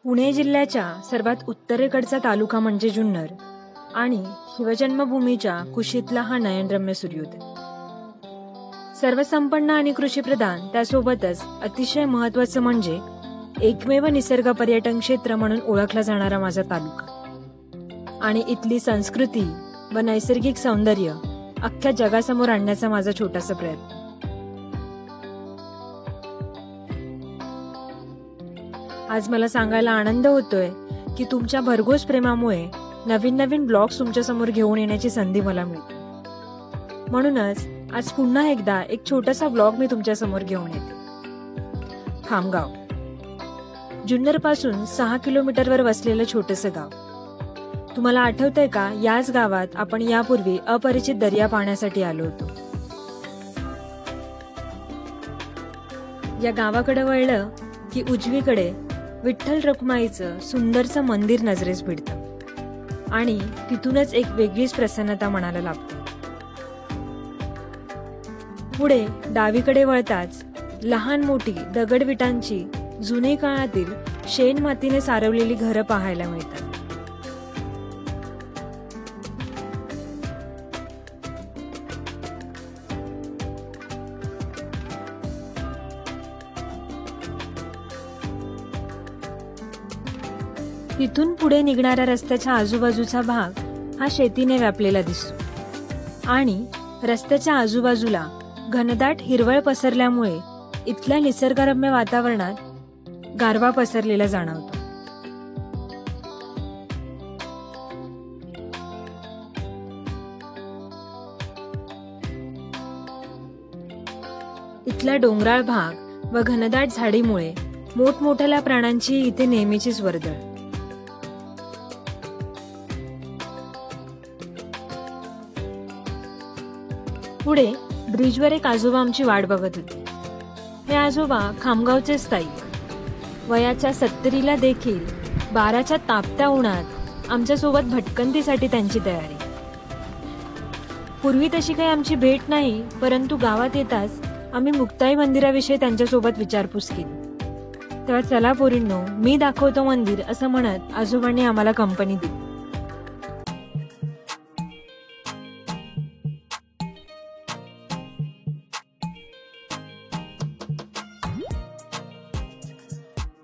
पुणे जिल्ह्याच्या सर्वात उत्तरेकडचा तालुका म्हणजे जुन्नर आणि शिवजन्मभूमीच्या कुशीतला हा नयनरम्य सूर्योदय. सर्वसंपन्न आणि कृषीप्रधान, त्यासोबतच अतिशय महत्त्वाचं म्हणजे एकमेव निसर्ग पर्यटन क्षेत्र म्हणून ओळखला जाणारा माझा तालुका आणि इथली संस्कृती व नैसर्गिक सौंदर्य अख्ख्या जगासमोर आणण्याचा माझा छोटासा प्रयत्न. आज मला सांगायला आनंद होतोय की तुमच्या भरघोस प्रेमामुळे नवीन नवीन ब्लॉग्स तुमच्या समोर घेऊन येण्याची संधी मला मिळते. म्हणूनच आज पुन्हा एकदा एक छोटासा ब्लॉग मी तुमच्या समोर घेऊन येते. खामगाव, जुन्नर पासून 6 किलोमीटरवर वसलेलं छोटंसं गाव. तुम्हाला आठवतंय का, याच गावात आपण यापूर्वी अपरिचित दर्या पाहण्यासाठी आलो होतो. या गावाकडे वळलं की उजवीकडे विठ्ठल रखुमाईचं सुंदरसं मंदिर नजरेस भिडतं आणि तिथूनच एक वेगळीच प्रसन्नता मनाला लागते. पुढे डावीकडे वळताच लहान मोठी दगडविटांची जुने काळातील शेण मातीने सारवलेली घरं पाहायला मिळतात. तिथून पुढे निघणाऱ्या रस्त्याच्या आजूबाजूचा भाग हा शेतीने व्यापलेला दिसतो आणि रस्त्याच्या आजूबाजूला घनदाट हिरवळ पसरल्यामुळे इथल्या निसर्गरम्य वातावरणात गारवा पसरलेला जाणवतो. इथला डोंगराळ भाग व घनदाट झाडीमुळे मोठमोठ्या प्राण्यांची इथे नेहमीचीच वर्दळ. पुढे ब्रिजवर एक आजोबा आमची वाट बघत होते. हे आजोबा खामगावचे स्थायिक. वयाच्या 70ला देखील 12च्या तापत्या उन्हात आमच्यासोबत भटकंतीसाठी त्यांची तयारी. पूर्वी तशी काही आमची भेट नाही, परंतु गावात येताच आम्ही मुक्ताई मंदिराविषयी त्यांच्यासोबत विचारपूस केली. तेव्हा चला पोरींनो, मी दाखवतो मंदिर असं म्हणत आजोबांनी आम्हाला कंपनी दिली.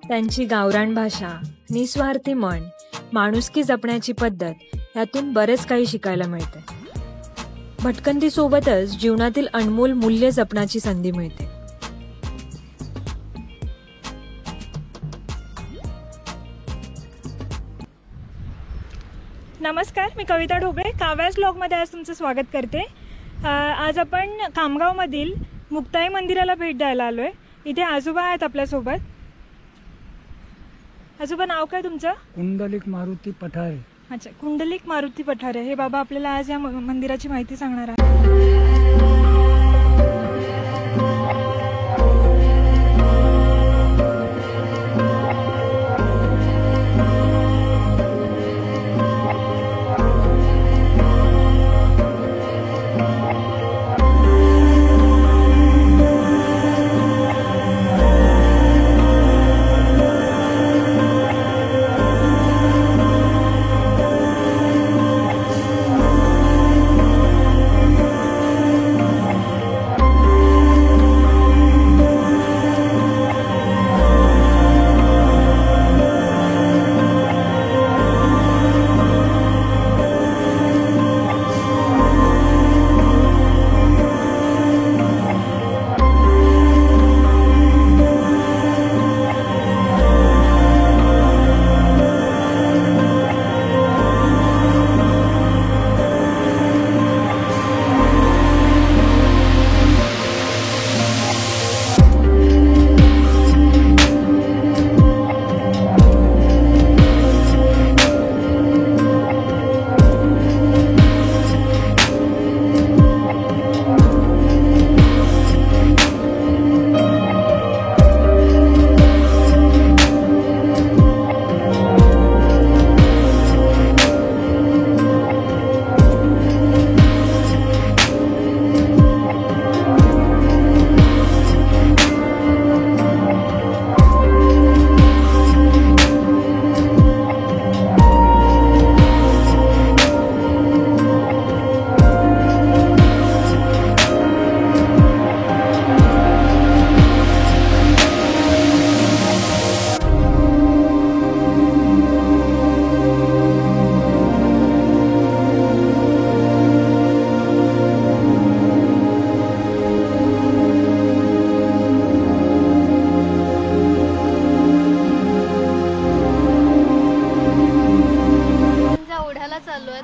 त्यांची गावरान भाषा, निस्वार्थी मन, माणुसकी जपण्याची पद्धत यातून बरेच काही शिकायला मिळते. भटकंतीसोबतच जीवनातील अनमोल मूल्य जपण्याची संधी मिळते. नमस्कार, मी कविता ढोबळे. काव्यास ब्लॉगमध्ये आज तुमचं स्वागत करते. आज आपण खामगावमधील मुक्ताई मंदिराला भेट द्यायला आलोय. इथे आजोबा आहेत आपल्यासोबत. आजोबा, नाव काय तुमचं? कुंडलिक मारुती पठारे. अच्छा, कुंडलिक मारुती पठारे. हे बाबा आपल्याला आज या मंदिराची माहिती सांगणार आहे.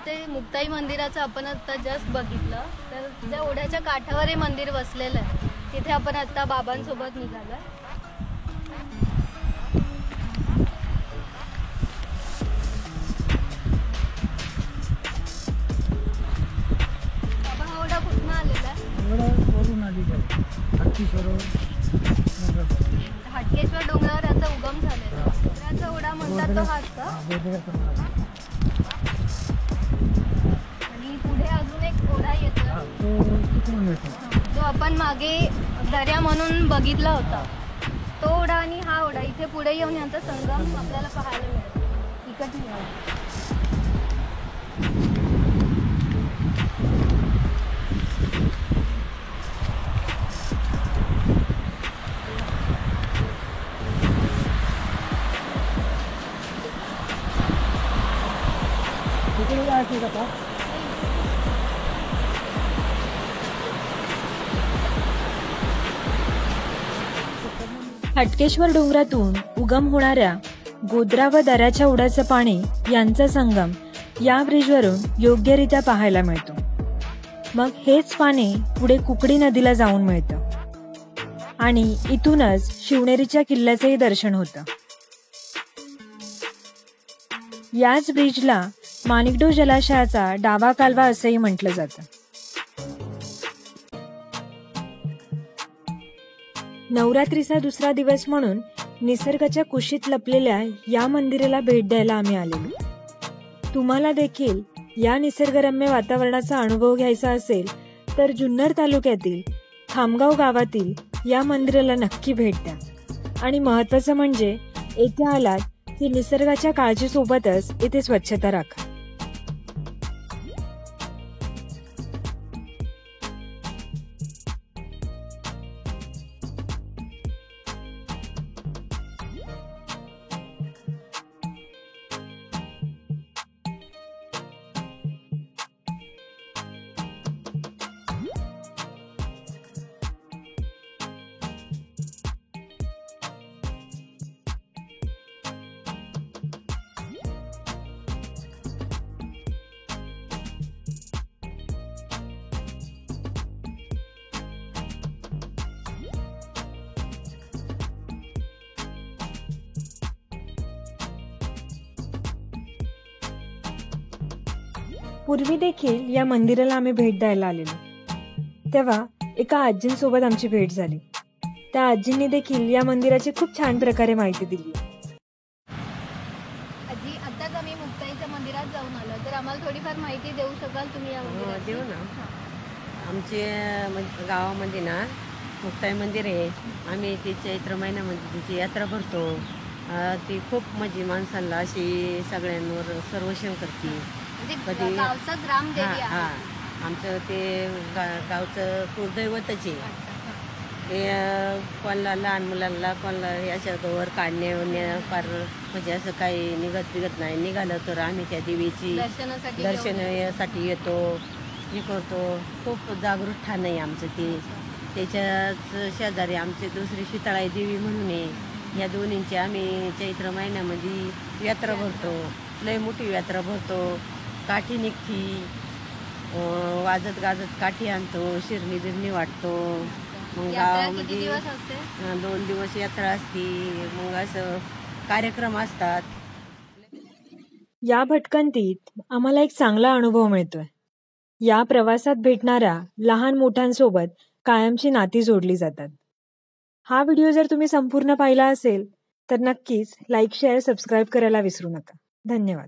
ते मुक्ताई मंदिराचं आपण आता जस्ट बघितलं, तर त्या ओढ्याच्या काठावर हे मंदिर वसलेलं आहे. तिथे आपण आता बाबांसोबत निघालो. बाबा, हा ओढा कुठून आलेला आहे? एवढं वरून आलेलं आहे. हाटकेश्वर डोंगरावर याचा उगम झालेला आहे. गोधराचा ओढा म्हणतात तो हाच का? आणि पुढे अजून एक ओढा येतो जो आपण मागे दर्या म्हणून बघितला होता. तो ओढा आणि हा ओढा इथे पुढे येऊन यांचा संगम आपल्याला पाहायला मिळेल. इकडे तिकडे जायचं का? हटकेश्वर डोंगरातून उगम होणाऱ्या गोधरा व दऱ्याच्या ओढ्याचं पाणी यांचा संगम या ब्रिजवरून योग्यरित्या पाहायला मिळतो. मग हेच पाणी पुढे कुकडी नदीला जाऊन मिळतं आणि इथूनच शिवनेरीच्या किल्ल्याचेही दर्शन होतं. याच ब्रिजला माणिकडो जलाशयाचा डावा कालवा असंही म्हटलं जातं. नवरात्रीचा दुसरा दिवस म्हणून निसर्गाच्या कुशीत लपलेल्या या मंदिराला भेट द्यायला आम्ही आलेलो. तुम्हाला देखील या निसर्गरम्य वातावरणाचा अनुभव घ्यायचा असेल तर जुन्नर तालुक्यातील खामगाव गावातील या मंदिराला नक्की भेट द्या. आणि महत्त्वाचं म्हणजे येथे आलात की निसर्गाच्या काळजीसोबतच इथे स्वच्छता राखा. पूर्वी देखील या मंदिराला आम्ही भेट द्यायला आलेलो. तेव्हा एका आजींसोबत आमची भेट झाली. त्या आजींनी देखील या मंदिराची खूप छान प्रकारे माहिती दिली. आजी, आताच आम्ही मुक्ताईच्या मंदिरात जाऊन आलो, तर आम्हाला थोडीफार माहिती देऊ शकाल तुम्ही या मंदिराची? देऊ ना. आमच्या गावामध्ये ना मुक्ताई मंदिर आहे. आम्ही ती चैत्र महिन्यामध्ये तिची यात्रा भरतो. ती खूप म्हणजे माणसांना अशी सगळ्यांवर सर्वशन करते. म्हणजे गावचं ग्रामदेवी आहे. आमचं ते गावचं कुलदैवतच आहे. ते कोणाला लहान मुलांना कोणाला अशा वर काढणे फार म्हणजे असं काही निघत नाही. निघालं तर आम्ही त्या देवीची दर्शनासाठी येतो, हे करतो. खूप जागृत ठाण आहे आमचं ते. त्याच्याच शेजारी आमची दुसरी शीतळाई देवी म्हणून आहे. या दोन्हींची आम्ही चैत्र महिन्यामध्ये यात्रा भरतो. लय मोठी यात्रा भरतो. काठी निघती, वाजत गाजत काठी आणतो, शिरणी बिरणी वाटतो. मग गावामध्ये 2 दिवस यात्रा असती. मग असं कार्यक्रम असतात. या भटकंतीत आम्हाला एक चांगला अनुभव मिळतोय. या प्रवासात भेटणाऱ्या लहान मोठ्यांसोबत कायमची नाती जोडली जातात. हा व्हिडिओ जर तुम्ही संपूर्ण पाहिला असेल तर नक्कीच लाईक, शेअर, सबस्क्राईब करायला विसरू नका. धन्यवाद.